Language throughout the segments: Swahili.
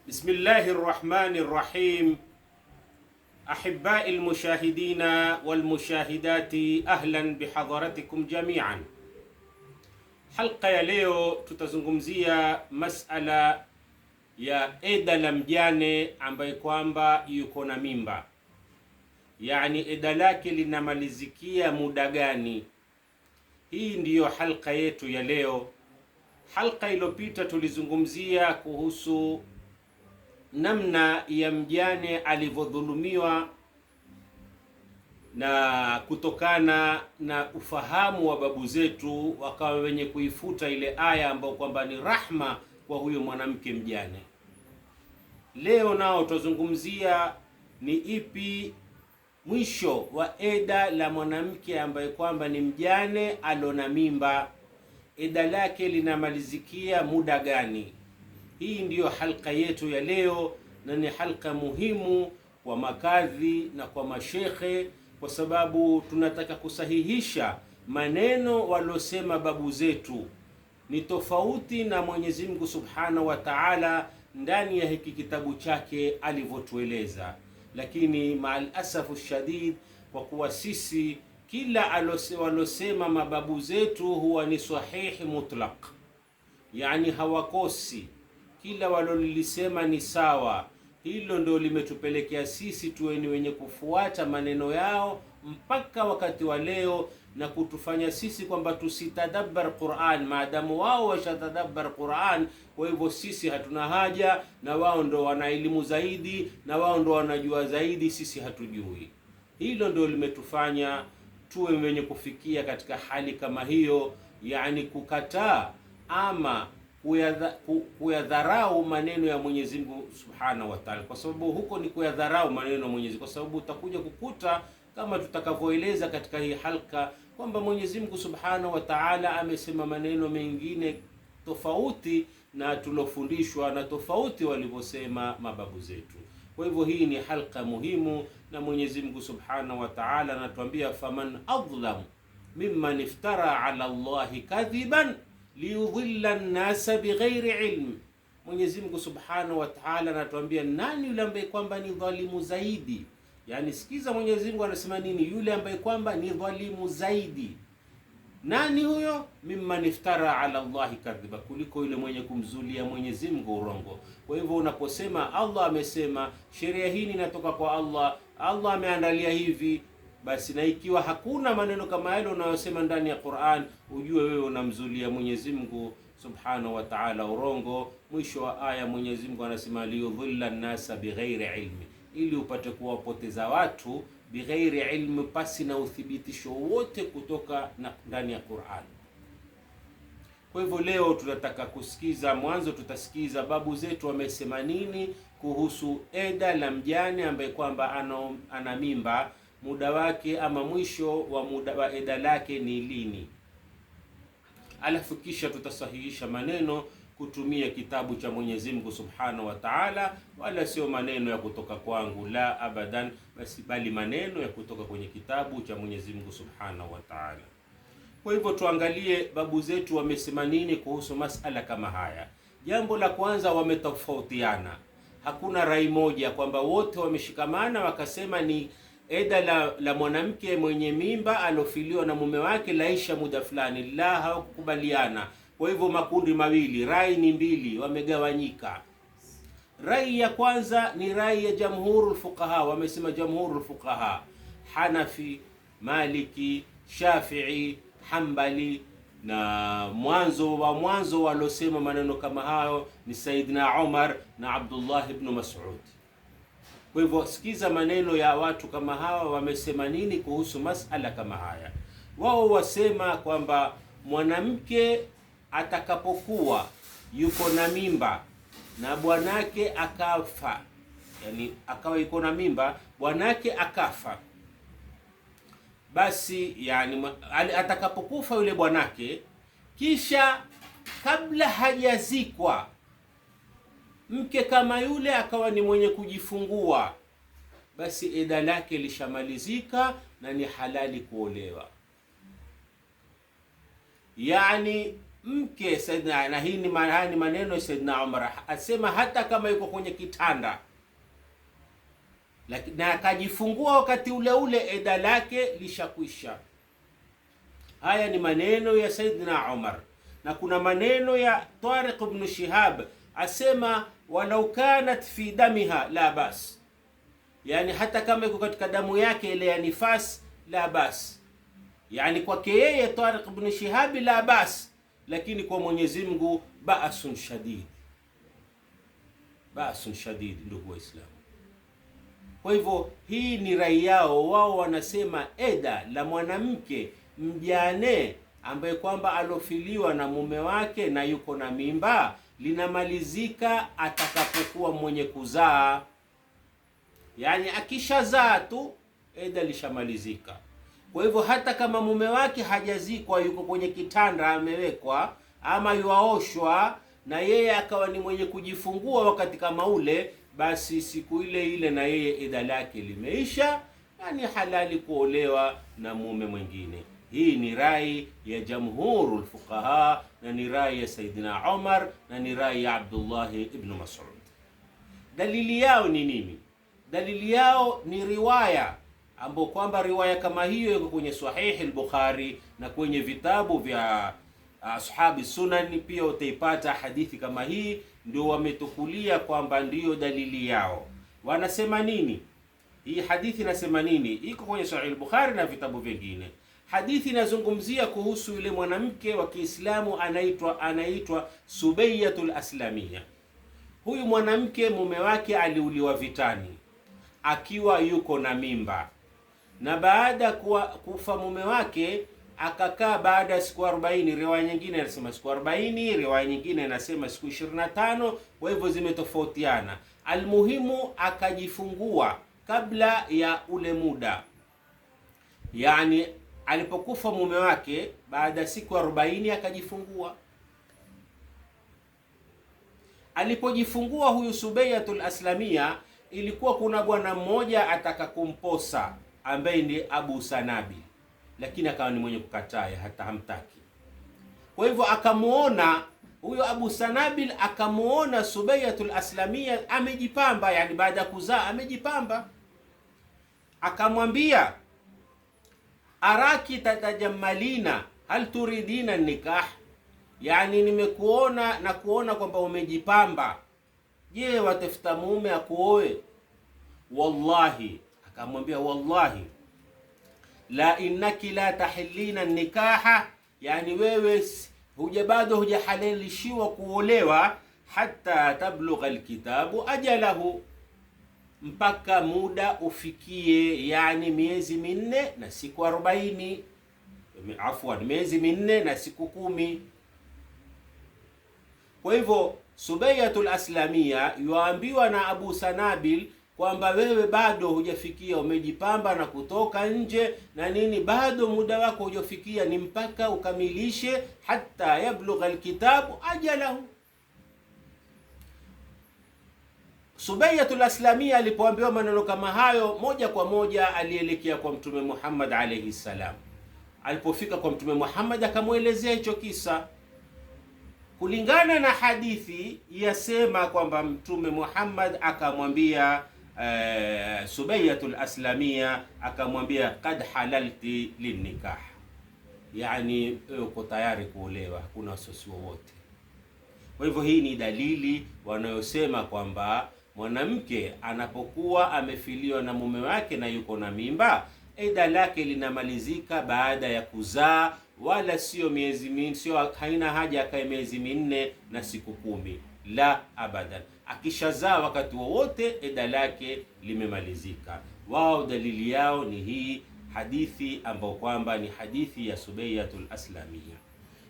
Bismillahi rrahmani rrahim. Ahibai lmushahidina walmushahidati, ahlan bihadharatikum jamian. Halqa ya leo tutazungumzia masala ya eda la mjane ambaye kwamba yuko na mimba, yani eda lake linamalizikia muda gani? Hii ndiyo halqa yetu ya leo. Halqa iliyopita tulizungumzia kuhusu namna ya mjane alivyodhulumiwa, na kutokana na ufahamu wa babu zetu wakawa wenye kuifuta ile aya ambayo kwamba ni rahma kwa huyo mwanamke mjane. Leo nao tutazungumzia ni ipi mwisho wa eda la mwanamke ambaye kwamba ni mjane alona mimba, eda lake linamalizikia muda gani? Hii ndiyo halqa yetu ya leo, na ni halqa muhimu kwa makadhi na kwa mashekhe, kwa sababu tunataka kusahihisha maneno walosema babu zetu. Ni tofauti na Mwenyezi Mungu Subhanahu wa Ta'ala ndani ya hiki kitabu chake alivyotueleza, lakini maal asafu shadid, kwa kuwa sisi kila walosema mababu zetu huwa ni sahihi mutlaq, yani hawakosi, kila walolisema ni sawa. Hilo ndio limetupelekea sisi tuwe ni wenye kufuata maneno yao mpaka wakati wa leo, na kutufanya sisi kwamba tusitadabbar Qur'an, maadamu wao washatadabbar Qur'an. Kwa hivyo sisi hatuna haja, na wao ndo wana elimu zaidi, na wao ndo wanajua zaidi, sisi hatujui. Hilo ndio limetufanya tuwe wenye kufikia katika hali kama hiyo, yani kukataa ama kuyadharau maneno ya Mwenyezi Mungu Subhanahu wa Ta'ala, kwa sababu huko ni kuyadharau maneno ya Mwenyezi, kwa sababu utakuja kukuta kama tutakavyoeleza katika hii halka kwamba Mwenyezi Mungu Subhanahu wa Ta'ala amesema maneno mengine tofauti na tulofundishwa na tofauti walivyosema mababu zetu. Kwa hivyo hii ni halka muhimu, na Mwenyezi Mungu Subhanahu wa Ta'ala anatuambia faman adlam mimman iftara ala Allahi kadhiban liyudhilla an-nasa bighairi ilm. Mwenyezi Mungu Subhanahu wa Ta'ala anatuambia nani yule ambaye kwamba ni dhalimu zaidi. Yani sikiza, Mwenyezi Mungu anasema nini? Yule ambaye kwamba ni dhalimu zaidi. Nani huyo? Mimman iftara ala Allahi kadhiba, kuliko yule mwenye kumzulia Mwenyezi Mungu urongo. Kwa hivyo unaposema Allah amesema, sheria hii inatoka kwa Allah, Allah ameandalia hivi, basi na ikiwa hakuna maneno kama yale unayosema ndani ya Qur'an, ujue wewe unamzulia Mwenyezi Mungu Subhanahu wa Ta'ala urongo. Mwisho wa aya Mwenyezi Mungu anasema liyudhilla an-nasa bighairi ilmi, ili upate kuwapoteza watu bighairi ilmi, pasi na uthibitisho wote kutoka ndani ya Qur'an. Kwa hivyo leo tunataka kusikiza, mwanzo tutasikiza babu zetu wamesema nini kuhusu eda la mjane ambaye kwamba ana mimba, muda wake ama mwisho wa muda wa eda lake ni lini. Alafu kisha tutasahihisha maneno kutumia kitabu cha Mwenyezi Mungu Subhanahu wa Ta'ala, wala sio maneno ya kutoka kwangu, la abadan, bali maneno ya kutoka kwenye kitabu cha Mwenyezi Mungu Subhanahu wa Ta'ala. Kwa hivyo tuangalie babu zetu wamesema nini kuhusu masala kama haya. Jambo la kwanza, wametofautiana. Hakuna rai moja kwamba wote wameshikamana wakasema ni eda la mwanamke mwenye mimba alofiliwa na mume wake laisha muda fulani. La, hawakukubaliana. Kwa hivyo makundi mawili, rai ni mbili, wamegawanyika. Rai ya kwanza ni rai ya jamhurul fuqaha. Wamesema jamhurul fuqaha, Hanafi, Maliki, Shafi'i, Hanbali, na mwanzo walosema maneno kama hayo ni Saidina Umar na Abdullah ibn Mas'ud. Kwa hivyo sikiza maneno ya watu kama hawa wamesema nini kuhusu masala kama haya. Wao wasema kwamba mwanamke atakapokuwa yuko na mimba na bwanake akafa, yani akawa yuko na mimba bwanake akafa, basi yani atakapokufa yule bwanake, kisha kabla hajazikwa mke kama yule akawa ni mwenye kujifungua, basi eda lake lishamalizika na ni halali kuolewa. Yani mke Saidina, na hii ni maneno ya Saidina Umar, asema hata kama yuko kwenye kitanda na akajifungua wakati ule ule, eda lake lishakwisha. Haya ni maneno ya Saidina Umar. Na kuna maneno ya Tariq ibn Shihab asema, walau kanat fi damiha la bas, yani hata kama iko katika damu yake ile ya nifas la bas, yani kwake yeye Tariq ibn Shihab la bas, lakini kwa Mwenyezi Mungu ba'sun shadid, ba'sun shadid. Ndugu Waislamu, kwa hivyo hii ni rai yao wao, wanasema eda la mwanamke mjane ambaye kwamba alofiliwa na mume wake na yuko na mimba linamalizika atakapokuwa mwenye kuzaa. Yani akishazaa tu eda lishamalizika. Kwa hivyo hata kama mume wake hajazikwa, yuko kwenye kitanda amewekwa, ama yuaoshwa, na yeye akawa ni mwenye kujifungua wakati kama ule, basi siku ile ile na yeye eda lake limeisha na ni halali kuolewa na mume mwingine. Hii ni rai ya jamhurul fuqaha na ni rai ya Saidina Umar na ni rai ya Abdullah ibn Mas'ud. Dalili yao ni nini? Dalili yao ni riwaya ambapo kwamba riwaya kama hiyo iko kwenye Sahihi al-Bukhari na kwenye vitabu vya ashabi sunan pia utaipata hadithi kama hii. Ndio wametukulia kwamba ndiyo dalili yao. Wanasema nini? Hii hadithi inasema nini? Iko kwenye Sahih al-Bukhari na vitabu vingine. Hadithi inazungumzia kuhusu yule mwanamke wa Kiislamu anaitwa Subayyatul Aslamiyya. Huyu mwanamke mume wake aliuliwa vitani akiwa yuko na mimba, na baada ya kufa mume wake akakaa baada ya siku 40. Riwaya nyingine inasema siku 40, riwaya nyingine inasema siku 25, kwa hivyo zimetofautiana. Almuhimu akajifungua kabla ya ule muda, yani alipokufa mume wake baada ya siku 40 akajifungua. Alipojifungua huyu Subayyatul Aslamiyya, ilikuwa kuna bwana mmoja ataka kumposa ambaye ni Abu Sanabil, lakini akawa ni mwenye kukataa, hata hamtaki. Kwa hivyo akamuona huyo Abu Sanabil, akamuona Subayyatul Aslamiyya amejipamba, yani baada ya kuzaa amejipamba, akamwambia araki tatajammalina hal turidina nikah, yani nimekuona na kuona kwamba umejipamba, je watafuta mume akuoe? Wallahi, akamwambia wallahi la innaki la tahillina nikaha, yani wewe bado hujahalalishiwa kuolewa, hatta tablugha alkitabu ajalahu, mpaka muda ufikie, yani miezi 4 na siku 40, afwan miezi 4 na siku 10. Kwa hivyo Subayyatul Aslamiyya yuambiwa na Abu Sanabil kwamba wewe bado hujafikia, umejipamba na kutoka nje na nini, bado muda wako hujafikia, ni mpaka ukamilishe hatta yablugha alkitabu ajalahu. Subayyatul Aslamiyya alipoambiwa maneno kama hayo, moja kwa moja alielekea kwa Mtume Muhammad alayhi salam. Alipofika kwa Mtume Muhammad akamwelezea hicho kisa. Kulingana na hadithi yasema kwamba Mtume Muhammad akamwambia Subayyatul Aslamiyya, akamwambia qad halalti linnikah, yani uko tayari kuolewa, hakuna wasiwasi wowote. Kwa hivyo hii ni dalili wanayosema kwamba mwanamke anapokuwa amefiliwa na mume wake na yuko na mimba, eda lake linamalizika baada ya kuzaa, wala sio miezi minne, sio, haina haja akae miezi 4 na siku 10, la abadan. Akishazaa wakati wowote eda lake limemalizika. Wao dalili yao ni hii hadithi ambayo kwamba ni hadithi ya Subayyatul Aslamiyya.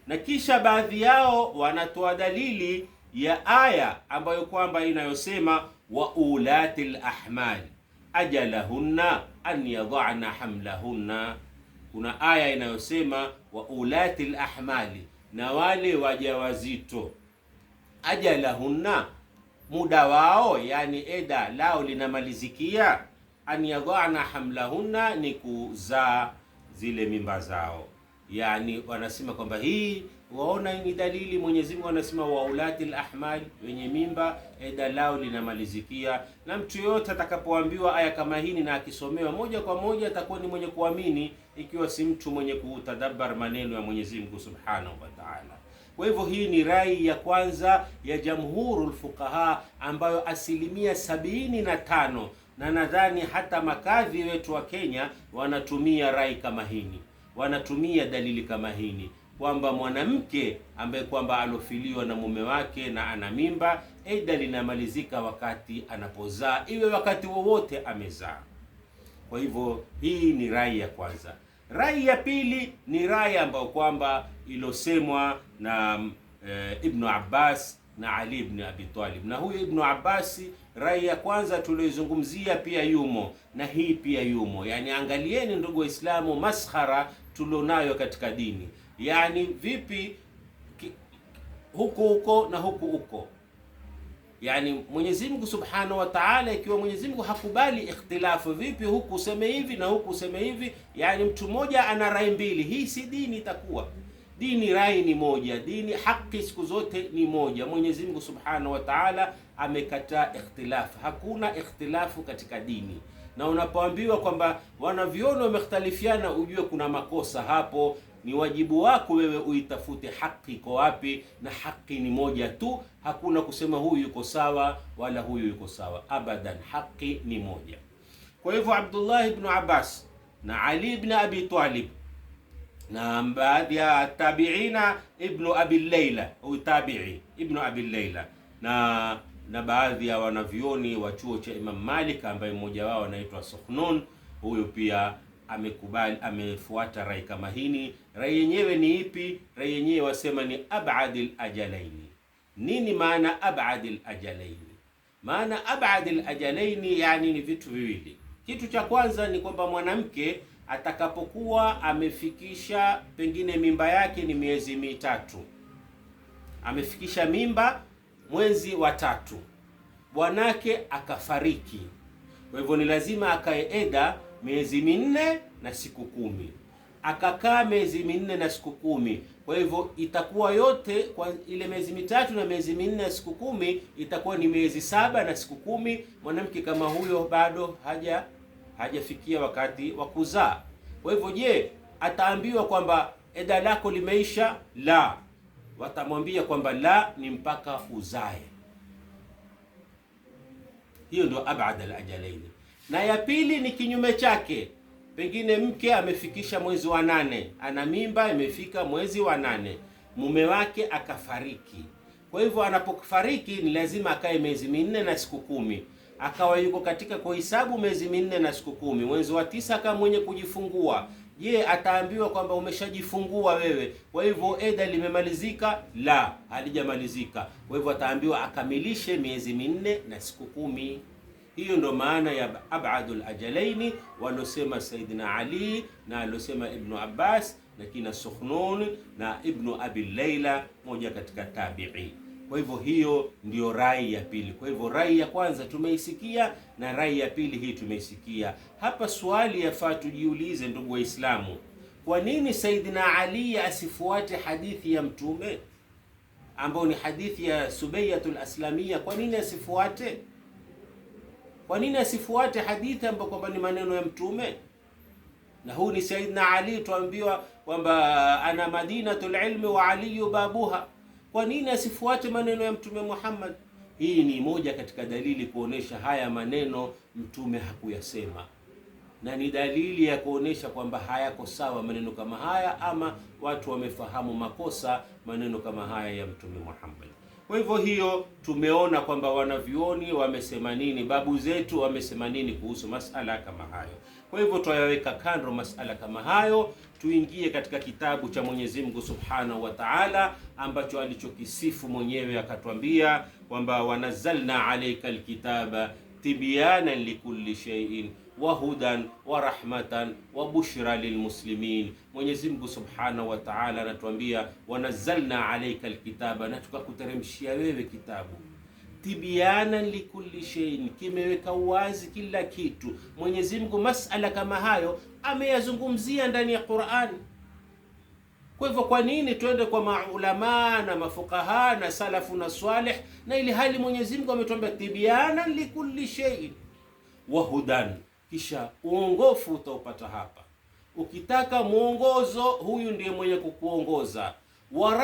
Na kisha baadhi yao wanatoa dalili ya aya ambayo kwamba inayosema wa ulatil ahmal ajalahunna an yadhana hamlahunna. Kuna aya inayosema wa ulatil ahmali, na wale wajawazito, ajalahunna, muda wao, yani eda lao linamalizikia, an yadhana hamlahunna, ni kuzaa zile mimba zao. Yani wanasema kwamba hii Waona ni dalili. Mwenyezi Mungu anasema wa ulatil ahmal, wenye mimba eda lao linamalizikia. Na mtu yote atakapoambiwa aya kama hii na akisomewa moja kwa moja atakuwa ni mwenye kuamini, ikiwa si mtu mwenye kutadabbar maneno ya Mwenyezi Mungu Subhanahu wa Ta'ala. Kwa hivyo hii ni rai ya kwanza ya jamhurul fuqaha, ambayo 75%, na nadhani hata makadhi wetu wa Kenya wanatumia rai kama hini, wanatumia dalili kama hini, kwamba mwanamke ambaye kwamba alofiliwa na mume wake na ana mimba, eda linamalizika wakati anapozaa, iwe wakati wowote amezaa. Kwa hivyo hii ni rai ya kwanza. Rai ya pili ni rai ambayo kwamba ilosemwa na Ibn Abbas na Ali ibn Abi Talib. Na huyu Ibn Abbas, rai ya kwanza tulizungumzia pia yumo, na hii pia yumo. Yani angalieni ndugu Waislamu, maskhara tulionayo katika dini. Yani vipi huko na huko. Yani Mwenyezi Mungu Subhanahu wa Ta'ala, ikiwa Mwenyezi Mungu hakubali ikhtilafu, vipi huku useme hivi na huku useme hivi? Yani mtu mmoja ana rai mbili, hii si dini. Itakuwa dini, rai ni moja, dini haki siku zote ni moja. Mwenyezi Mungu Subhanahu wa Ta'ala amekataa ikhtilafu, hakuna ikhtilafu katika dini. Na unapoambiwa kwamba wanavyoni wamekhtalifiana, ujue kuna makosa hapo. Ni wajibu wako wewe uitafute haki iko wapi, na haki ni moja tu. Hakuna kusema huyu yuko sawa wala huyu yuko sawa, abadan, haki ni moja. Kwa hivyo Abdullah ibn Abbas na Ali ibn Abi Talib na baadhi ya tabiina, Ibn Abi Layla au tabi'i Ibn Abi Layla, na baadhi ya wanavyoni wa chuo cha Imam Malik ambaye mmoja wao anaitwa Sukhnun, huyo pia amekubali, amefuata rai kama hini. Rai yenyewe ni ipi? Rai yenyewe wasema ni ab'adil ajalaini. Nini maana ab'adil ajalaini? Maana ab'adil ajalaini yani ni vitu viwili. Kitu cha kwanza ni kwamba mwanamke atakapokuwa amefikisha pengine mimba yake ni miezi mitatu, amefikisha mimba mwezi wa tatu, bwanake akafariki. Kwa hivyo ni lazima akae eda miezi minne na siku 10. Akakaa miezi minne na siku 10. Kwa hivyo itakuwa yote kwa ile miezi mitatu na miezi minne na siku 10 itakuwa ni miezi 7 na siku 10. Mwanamke kama huyo bado hajafikia wakati wa kuzaa. Kwa hivyo je, ataambiwa kwamba eda lako limeisha? La, watamwambia kwamba la, ni mpaka uzae. Hiyo ndio ab'ad al-ajalaini. Na ya pili ni kinyume chake. Pengine mke amefikisha mwezi wa 8, ana mimba imefika mwezi wa 8, mume wake akafariki. Kwa hivyo anapofariki ni lazima akae miezi minne na siku 10. Akawa yuko katika kuhesabu miezi minne na siku 10, mwezi wa 9 akawa mwenye kujifungua. Je, ataambiwa kwamba umeshajifungua wewe, kwa hivyo eda limemalizika? La, halijamalizika. Kwa hivyo ataambiwa akamilishe miezi minne na siku 10. Hiyo ndo maana ya ab'adul ajalaini walosema Saidina Ali na alosema Ibn Abbas na kina Sukhnun na Ibn Abi Layla, moja katika tabi'i. Kwa hivyo hiyo ndio rai ya pili. Kwa hivyo rai ya kwanza tumeisikia na rai ya pili hii tumeisikia. Hapa swali yafaa tujiulize, ndugu Waislamu, kwa nini Saidina Ali asifuate hadithi ya Mtume ambayo ni hadithi ya Subayyatul Aslamia? Kwa nini asifuate? Kwa nini asifuate hadithi ambayo kwamba ni maneno ya Mtume? Na huu ni Saidina Ali, tuambiwa kwamba ana madinatul ilmi wa aliyu babuha. Kwa nini asifuate maneno ya Mtume Muhammad? Hii ni moja katika dalili kuonesha haya maneno Mtume hakuyasema, na ni dalili ya kuonesha kwamba hayako sawa maneno kama haya, ama watu wamefahamu makosa maneno kama haya ya Mtume Muhammad. Kwa hivyo hiyo tumeona kwamba wanavyuoni wamesema nini, babu zetu wamesema nini kuhusu masala kama hayo. Kwa hivyo tuyaweka kando masala kama hayo, tuingie katika kitabu cha Mwenyezi Mungu Subhanahu wa Ta'ala ambacho alichokisifu mwenyewe, akatwambia kwamba wanazzalna alayka alkitaba tibyanan likulli shay'in wa hudan wa rahmatan wa bushra lilmuslimin. Mwenyezi Mungu Subhanahu wa Ta'ala anatuambia wanazzalna alayka alkitaba, na tukakuteremshia wewe kitabu tibyanan likulli shay'in, kimeweka wazi kila kitu. Mwenyezi Mungu masala kama hayo ameyazungumzia ndani ya Qur'an. Kwa hivyo kwa nini twende kwa maulama na mafukaha na salafu na swalih, na ili hali Mwenyezi Mungu ametuambia tibyana likulli shay'in wa hudan, kisha uongofu utaupata hapa. Ukitaka mwongozo, huyu ndiye mwenye kukuongoza. Wa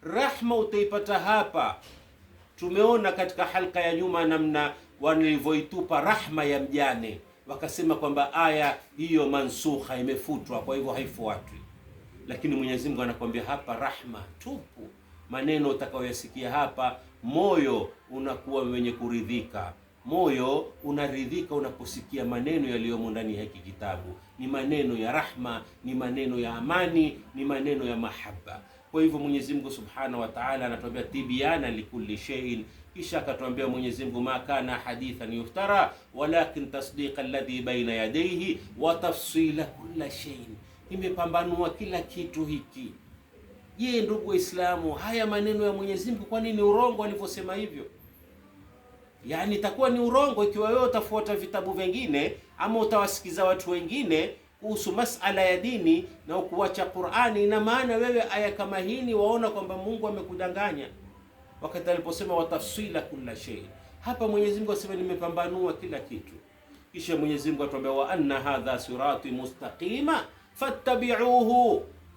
rahma utaipata hapa. Tumeona katika halka ya nyuma namna walivyoitupa rahma ya mjane, wakasema kwamba aya hiyo mansukha, imefutwa, kwa hivyo haifuatwi. Lakini Mwenyezi Mungu anakuambia hapa rahma tupu. Maneno utakayoyasikia hapa, moyo unakuwa wenye kuridhika. Moyo unaridhika unaposikia maneno yaliyomo ndani ya hiki kitabu. Ni maneno ya rahma, ni maneno ya amani, ni maneno ya mahaba. Kwa hivyo Mwenyezi Mungu Subhanahu wa Ta'ala anatuambia tibyana likulli shay'in, kisha akatuambia Mwenyezi Mungu ma kana hadithan yuftara walakin tasdiqa alladhi baina yadayhi wa tafsila kulli shay'in. Imepambanua kila kitu hiki. Je, ndugu Waislamu, haya maneno ya Mwenyezi Mungu kwa nini urongo alivyosema hivyo? Yani itakuwa ni urongo ikiwa wewe utafuata vitabu vingine ama utawasikiza watu wengine kuhusu masala ya dini na ukuacha Qur'ani. Ina maana wewe aya kama hii waona kwamba Mungu amekudanganya wakati aliposema watafsila kila shay. Hapa Mwenyezi Mungu asema nimepambanua kila kitu. Kisha Mwenyezi Mungu atuambia wa anna hadha sirati mustaqima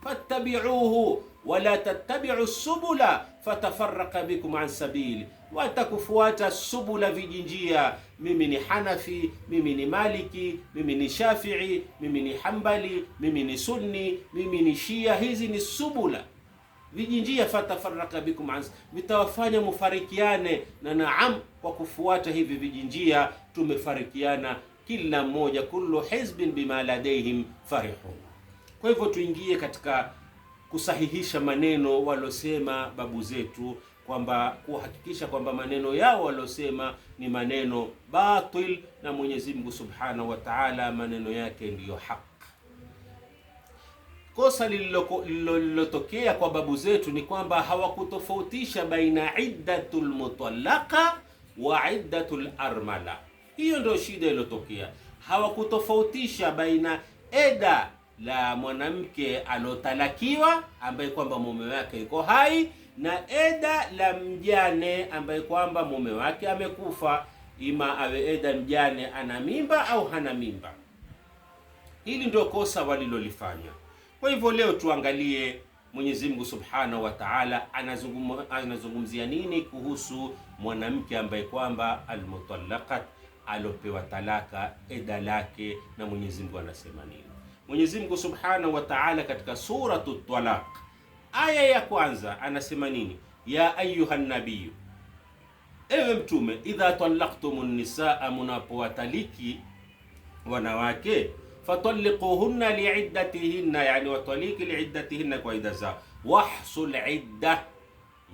fattabi'uhu wala tattabi'u subula fatafarraqa bikum an sabili. Watakufuata subula, vijinjia. Mimi ni Hanafi, mimi ni Maliki, mimi ni Shafi'i, mimi ni Hanbali, mimi ni Sunni, mimi ni Shia. Hizi ni subula, vijinjia. Fatafarraqa bikum an, vitawafanya mufarikiane. Na naam, kwa kufuata hivi vijinjia tumefarikiana kila mmoja, kullu hizbin bima ladayhim farihun. Kwa hivyo tuingie katika kusahihisha maneno walosema babu zetu, kwamba kuhakikisha kwamba maneno yao walosema ni maneno batil, na Mwenyezi Mungu Subhanahu wa Ta'ala maneno yake ndiyo haki. Kosa lililotokea kwa babu zetu ni kwamba hawakutofautisha baina iddatul mutallaqa wa iddatul armala. Hiyo ndio shida iliyotokea. Hawakutofautisha baina eda la mwanamke alotalakiwa ambaye kwamba mume wake yuko hai na eda la mjane ambaye kwamba mume wake amekufa, ima awe eda mjane ana mimba au hana mimba. Hili ndio kosa walilolifanya. Kwa hivyo leo tuangalie Mwenyezi Mungu Subhanahu wa Ta'ala anazungumzia nini kuhusu mwanamke ambaye kwamba almutallaqat, alopewa talaka, eda lake, na Mwenyezi Mungu anasema nini. Mwenyezi Mungu Subhanahu wa Ta'ala katika Suratut Talaq aya ya kwanza anasema nini? Ya ayuhan nabiyyu, ewe mtume, idha talaqtumun nisaa, munapowataliki wanawake, fatalliquhunna liiddatihinna, yani wataliki liiddatihinna, kwa idda zao. Wahsul idda,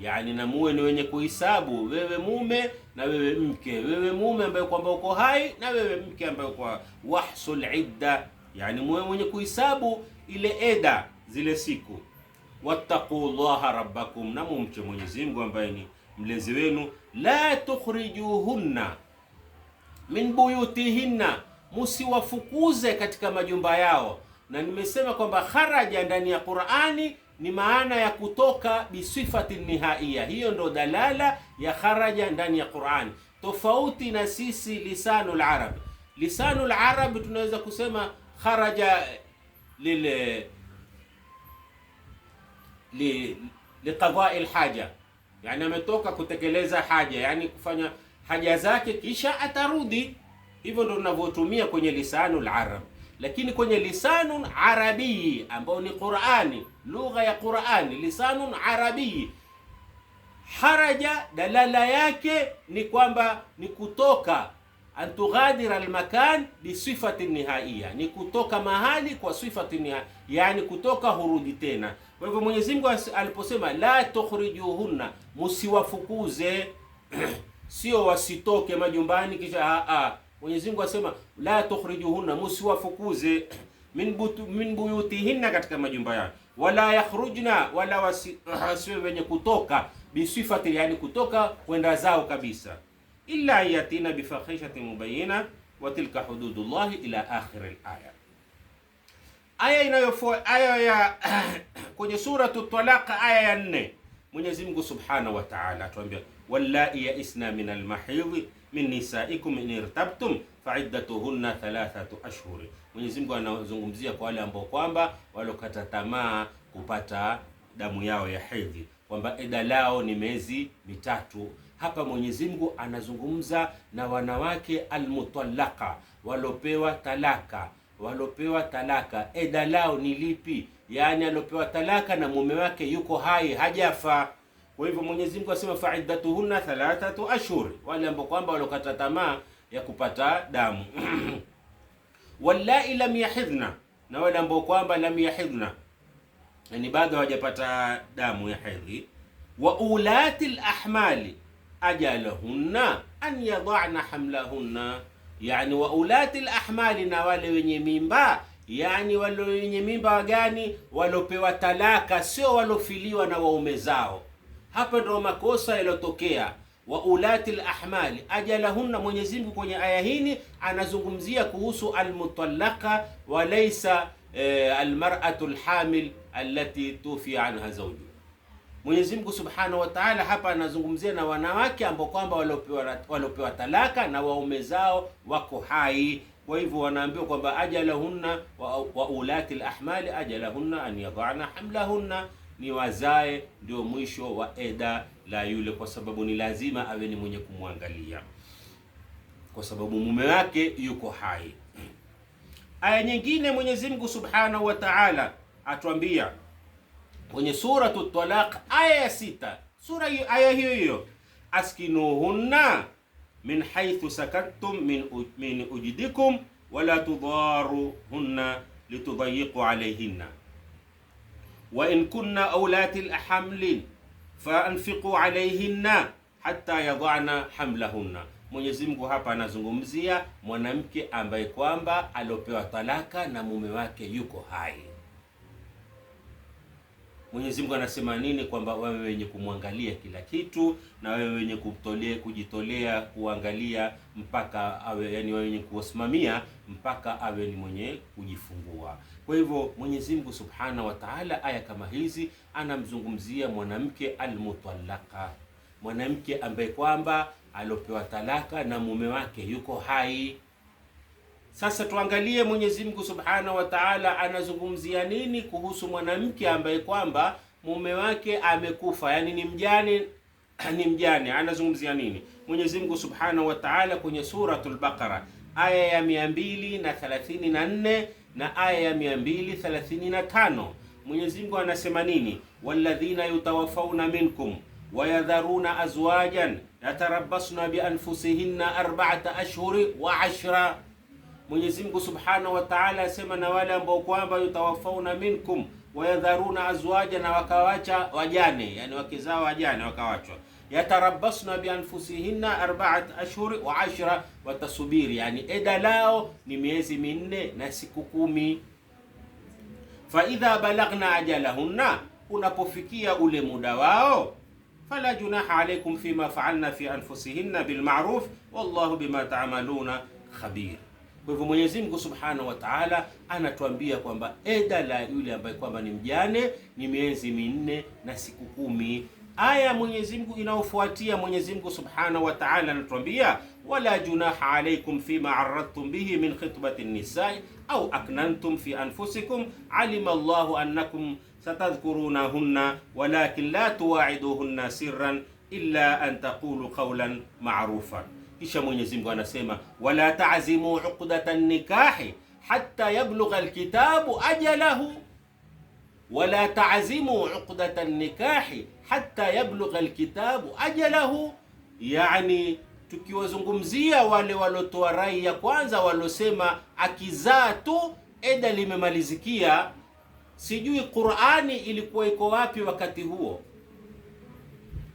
yani namuwe ni wenye kuhisabu, wewe mume na wewe mke, wewe mume ambaye kwamba uko hai na wewe mke ambaye kwa wahsul idda, yani muwe mwenye kuhisabu ile eda zile siku. Wattaqullaha rabbakum, na mumche Mwenyezi Mungu ambaye ni mlezi wenu. La tukhrijuhunna min buyutihinna, musiwafukuze katika majumba yao. Na nimesema kwamba kharaja ndani ya Qur'ani ni maana ya kutoka bisifati nihaiya. Hiyo ndo dalala ya kharaja ndani ya Qur'ani, tofauti na sisi lisanul arab. Lisanul arab tunaweza kusema kharaja liqadai alhaja, yani ametoka kutekeleza haja, yani kufanya haja zake kisha atarudi. Hivyo ndio tunavyotumia kwenye lisanul arab. Lakini kwenye lisanun arabii ambao ni Qur'ani, lugha ya Qur'ani, lisanun arabii, haraja dalala yake ni kwamba ni kutoka, antughadira almakan bisifati nihaiya, ni kutoka mahali kwa sifati nihaiya, yani kutoka hurudi tena. Kwa hivyo Mwenyezi Mungu aliposema la tukhrijuhunna, musiwafukuze sio wasitoke majumbani kisha Mwenyezi Mungu asema la tukhrijuhunna, musiwafukuze min buyutihinna, katika majumba yao. Wala yakhrujna, wala wasiwe wenye kutoka bisifati, yani kutoka kwenda zao kabisa, illa yatina bifahishatin mubayyina wa tilka hududullahi ila akhir al-aya. Aya inayofuata, aya ya kwenye suratu Talaq, aya ya 4, Mwenyezi Mungu Subhanahu wa Ta'ala atuambia wallai yaisna min almahidhi min nisaikum in irtabtum fa'iddatuhunna 3 ashhur. Mwenyezi Mungu anazungumzia kwa wale ambao kwamba walokata tamaa kupata damu yao ya hedhi, kwamba eda lao ni miezi mitatu. Hapa Mwenyezi Mungu anazungumza na wanawake almutallaqa, walopewa talaka. Eda lao ni lipi? Yani alopewa talaka na mume wake yuko hai, hajafa. Kwa hivyo Mwenyezi Mungu asema fa'iddatuhunna 3 ashhur, wale ambao kwamba walokata tamaa ya kupata damu. Wallai lam yahidhna, na wale ambao kwamba lam yahidhna, yani bado hawajapata damu ya hedhi. Wa ulati al-ahmali ajalahunna an yadhana hamlahunna, yani wa ulati al-ahmali, na wale wenye mimba. Yani wale wenye mimba wagani? Walopewa talaka, sio walofiliwa na waume zao. Hapa ndio makosa yalotokea. Wa ulati al-ahmali ajalahunna, Mwenyezi Mungu kwenye aya hii anazungumzia kuhusu almutallaqa wa laysa almar'atu alhamil allati tufi anha zawju. Mwenyezi Mungu Subhanahu wa Ta'ala hapa anazungumzia na wanawake ambao kwamba walopewa talaka na waume zao wako hai. Kwa hivyo wanaambiwa kwamba ajalahunna wa ulati al-ahmali ajalahunna an yadhana hamlahunna, ni wazae ndio mwisho wa eda la yule, kwa sababu ni lazima awe ni mwenye kumwangalia, kwa sababu mume wake yuko hai. Aya nyingine Mwenyezi Mungu Subhanahu wa Ta'ala atuambia kwenye suratu Talaq aya ya 6, aya hiyo askinuhunna min haythu sakantum min ujidikum wala tudaruhunna litudayiqu alayhinna wa in kunna awlati al-hamlin fa anfiqu alayhinna hatta yadhana hamlahunna. Mwenyezi Mungu hapa anazungumzia mwanamke ambaye kwamba alopewa talaka na mume wake yuko hai. Mwenyezi Mungu anasema nini? Kwamba wewe wenye kumwangalia kila kitu, na wewe wenye kujitolea kuangalia mpaka awe, yani wewe wenye kusimamia mpaka awe ni mwenye kujifungua. Kwa hivyo Mwenyezi Mungu Subhanahu wa Ta'ala aya kama hizi anamzungumzia mwanamke almutallaqa, mwanamke ambaye kwamba alopewa talaka na mume wake yuko hai. Sasa tuangalie Mwenyezi Mungu Subhanahu wa Ta'ala anazungumzia nini kuhusu mwanamke ambaye kwamba mume wake amekufa, yani ni mjane. Anazungumzia nini Mwenyezi Mungu Subhanahu wa Ta'ala kwenye suratul Baqara aya ya 234 na aya ya 235. Mwenyezi Mungu anasema nini? Walladhina yutawaffawna minkum wa yadharuna azwajan yatarabbasna bi anfusihinna 4 ashhuri wa 10. Mwenyezi Mungu Subhanahu wa Ta'ala asema na wale ambao kwamba yutawafauna minkum wa yadharuna azwaja, na wakawacha wajane, yani wake zao wajane wakawachwa. Yatarabbasna bi anfusihinna 4 ashhur wa 10, watasubiri, yani eda lao ni miezi 4 na siku 10. Fa idha balagna ajalahunna, unapofikia ule muda wao, fala junaha alaykum fima fa'alna fi anfusihinna bil ma'ruf wallahu bima ta'maluna khabir. Kwa hivyo Mwenyezi Mungu Subhanahu wa Ta'ala anatuambia kwamba eda la yule ambaye kwamba ni mjane ni miezi 4 na siku 10. Aya Mwenyezi Mungu inayofuatia, Mwenyezi Mungu Subhanahu wa Ta'ala anatuambia wala junaha alaykum fima arradtum bihi min khitbati an-nisa'i au aknantum fi anfusikum alima Allahu annakum satadhkurunahunna walakin la tuwa'iduhunna sirran illa an taqulu qawlan ma'rufan. Kisha Mwenyezi Mungu anasema wala ta'zimu 'uqdatan nikahi hatta yablugha alkitabu ajalahu, wala ta'zimu 'uqdatan nikahi hatta yablugha alkitabu ajalahu. Yani tukiwazungumzia wale walotoa rai ya kwanza walosema akizaa tu eda limemalizikia, sijui Qur'ani ilikuwa iko wapi wakati huo.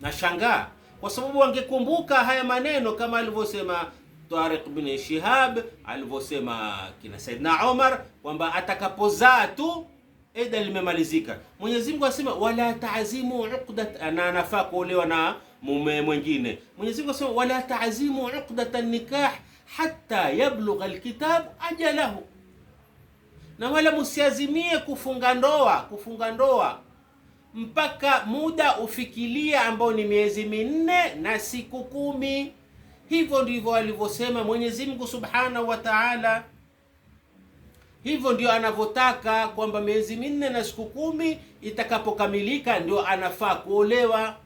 Nashangaa kwa sababu wangekumbuka haya maneno kama alivyosema Tariq bin Shihab, alivyosema kina Saidna Umar kwamba atakapozaa tu eda limemalizika. Mwenyezi Mungu asema wala ta'zimu 'uqdat, ana anafaa kuolewa na mume mwingine. Mwenyezi Mungu asema wala ta'zimu 'uqdatan nikah hatta yablugha alkitab ajalahu, na wala msiazimie kufunga ndoa mpaka muda ufikilia ambao ni miezi 4 na siku 10. Hivyo ndivyo alivyosema Mwenyezi Mungu Subhanahu wa Ta'ala. Hivyo ndio anavyotaka kwamba miezi 4 na siku 10 itakapokamilika ndio anafaa kuolewa.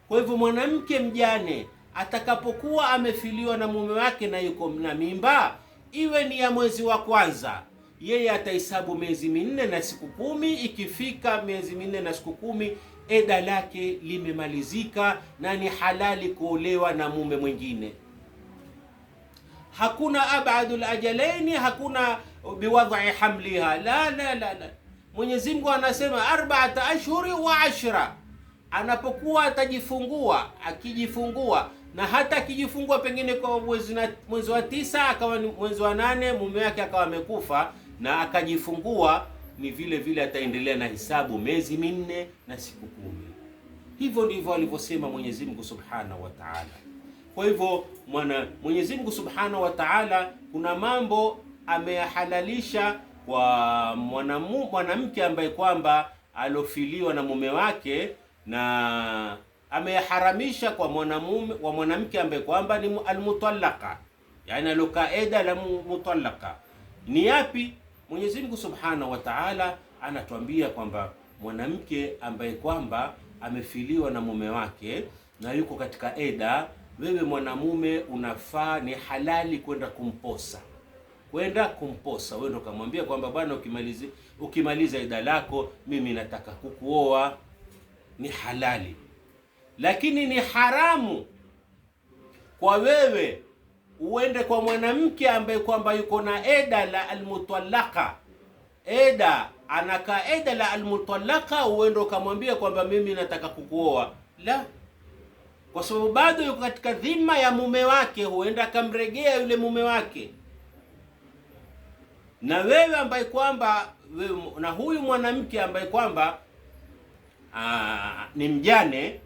Kwa hivyo mwanamke mjane atakapokuwa amefiliwa na mume wake na yuko na mimba, iwe ni ya mwezi wa kwanza, yeye atahesabu miezi 4 na siku 10. Ikifika miezi 4 na siku 10, eda lake limemalizika na ni halali kuolewa na mume mwingine. Hakuna abadul ajalaini, hakuna biwadhi hamliha. La. Mwenyezi Mungu anasema 4 ashhuri wa 10. Anapokuwa akijifungua, na hata akijifungua pengine kwa mwezi wa 9 akawa ni mwezi wa 8 mume wake akawa amekufa na akajifungua, ni vile vile ataendelea na hisabu miezi 4 na siku 10. Hivyo ndivyo alivyosema Mwenyezi Mungu Subhanahu wa Ta'ala. Kwa hivyo Mwenyezi Mungu Subhanahu wa Ta'ala kuna mambo ameyahalalisha kwa mwanamke ambaye kwamba alofiliwa na mume wake, na ameyaharamisha kwa mwanamke ambaye kwamba ni almutallaqa, yani alokaeda la mutallaqa. Ni yapi? Mwenyezi Mungu Subhanahu wa Ta'ala anatuambia kwamba mwanamke ambaye kwamba amefiliwa na mume wake na yuko katika eda, wewe mwanamume unafaa, ni halali kwenda kumposa. Wewe ndo kamwambia kwamba bwana, ukimaliza eda lako mimi nataka kukuoa. Ni halali. Lakini ni haramu kwa wewe uende kwa mwanamke ambaye kwamba yuko na eda la almutallaqa, anakaa eda la almutallaqa, uende ukamwambia kwamba mimi nataka kukuoa. La, kwa sababu bado yuko katika dhima ya mume wake, huenda akamregea yule mume wake. Na wewe ambaye kwamba na huyu mwanamke ambaye kwamba ni mjane,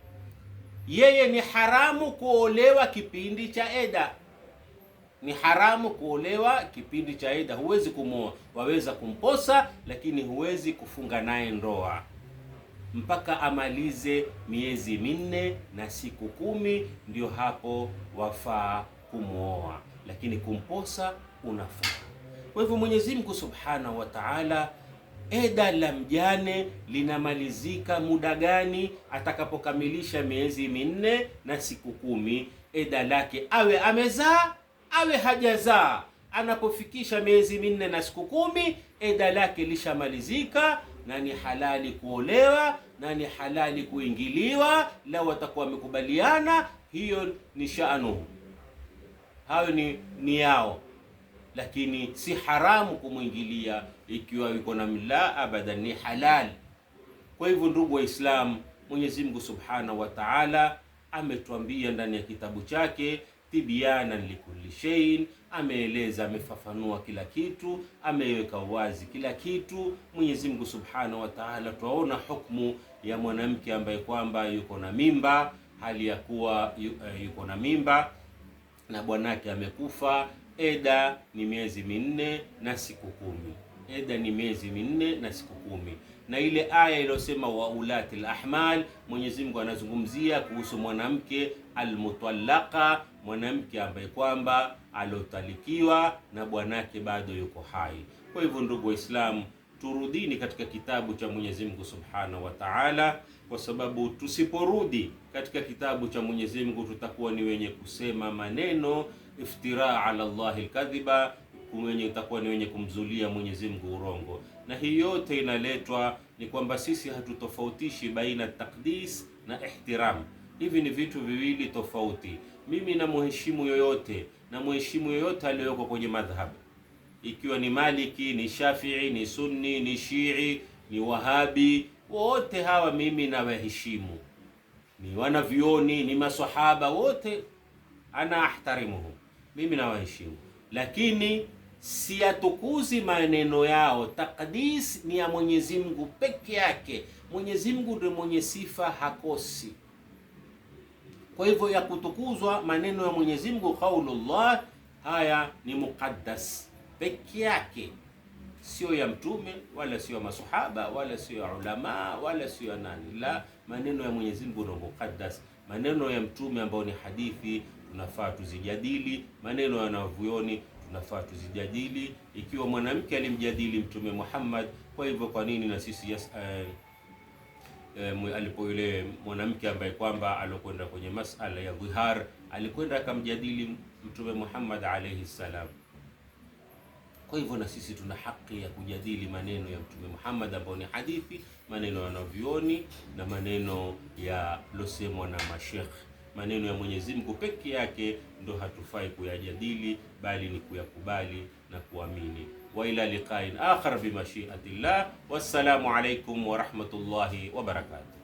yeye ni haramu kuolewa kipindi cha eda. Huwezi kumwoa, waweza kumposa, lakini huwezi kufunga naye ndoa mpaka amalize miezi 4 na siku 10, ndio hapo wafaa kumwoa, lakini kumposa unafaa. Kwa hivyo Mwenyezi Mungu Subhanahu wa Ta'ala, eda la mjane linamalizika muda gani? Atakapokamilisha miezi 4 na siku 10, eda lake awe amezaa awe hajazaa. Anapofikisha miezi 4 na siku 10, eda lake lishamalizika na ni halali kuolewa na ni halali kuingiliwa, la watakuwa wamekubaliana. Hiyo ni sha'anu, hayo ni yao, lakini si haramu kumwingilia ikiwa yuko na mila, abadan, ni halali. Kwa hivyo ndugu Waislamu, Mwenyezi Mungu Subhanahu wa Ta'ala ametuambia ndani ya kitabu chake tibyana likulli shay'in, ameeleza, amefafanua kila kitu, ameweka wazi kila kitu. Mwenyezi Mungu Subhanahu wa Ta'ala, tuaona hukumu ya mwanamke ambaye kwamba yuko na mimba, hali ya kuwa yuko na mimba na bwanake amekufa. Eda ni miezi 4 na siku 10. Na ile aya iliyosema wa ulatil ahmal, Mwenyezi Mungu anazungumzia kuhusu mwanamke almutallaqa, mwanamke ambaye kwamba alotalikiwa na bwanake bado yuko hai. Kwa hivyo ndugu Waislamu, turudini katika kitabu cha Mwenyezi Mungu Subhanahu wa Ta'ala, kwa sababu tusiporudi katika kitabu cha Mwenyezi Mungu tutakuwa ni wenye kusema maneno iftira ala Allah alkadhiba, utakuwa ni wenye kumzulia Mwenyezi Mungu urongo. Na hii yote inaletwa ni kwamba sisi hatutofautishi baina taqdis na ihtiram. Hivi ni vitu viwili tofauti. Mimi na muheshimu yoyote aliyoko kwenye madhhab, ikiwa ni Maliki, ni Shafi'i, ni Sunni, ni Shii, ni Wahabi, wote hawa mimi nawaheshimu. Ni wanavyoni, ni maswahaba, wote ana ahtarimuhum, mimi nawaheshimu, lakini siyatukuzi maneno yao. Takdis ni ya Mwenyezi Mungu peke yake. Mwenyezi Mungu ndiye mwenye sifa, hakosi. Kwa hivyo ya kutukuzwa maneno ya Mwenyezi Mungu, qaulullah, haya ni muqaddas peke yake, sio ya mtume wala sio ya masahaba wala sio ya ulama wala sio ya nani, la, maneno ya Mwenyezi Mungu ni mukaddas. Maneno ya mtume ambao ni hadithi tunafaa tuzijadili, maneno ya wanavyuoni tunafaa tuzijadili. Ikiwa mwanamke alimjadili Mtume Muhammad, kwa hivyo kwa nini na sisi alipo yule mwanamke ambaye kwamba alokwenda kwenye masala ya dhihar alikwenda akamjadili Mtume Muhammad alayhi salam. Kwa hivyo na sisi tuna haki ya kujadili maneno ya Mtume Muhammad ambao ni hadithi, maneno ya wanavyuoni na maneno ya losemwa na mashekh. Maneno ya Mwenyezi Mungu peke yake ndo hatufai kuyajadili, bali ni kuyakubali na kuamini. Wa ila liqa'in akhar bi mashi'atillah. Wassalamu alaykum wa rahmatullahi wa barakatuh.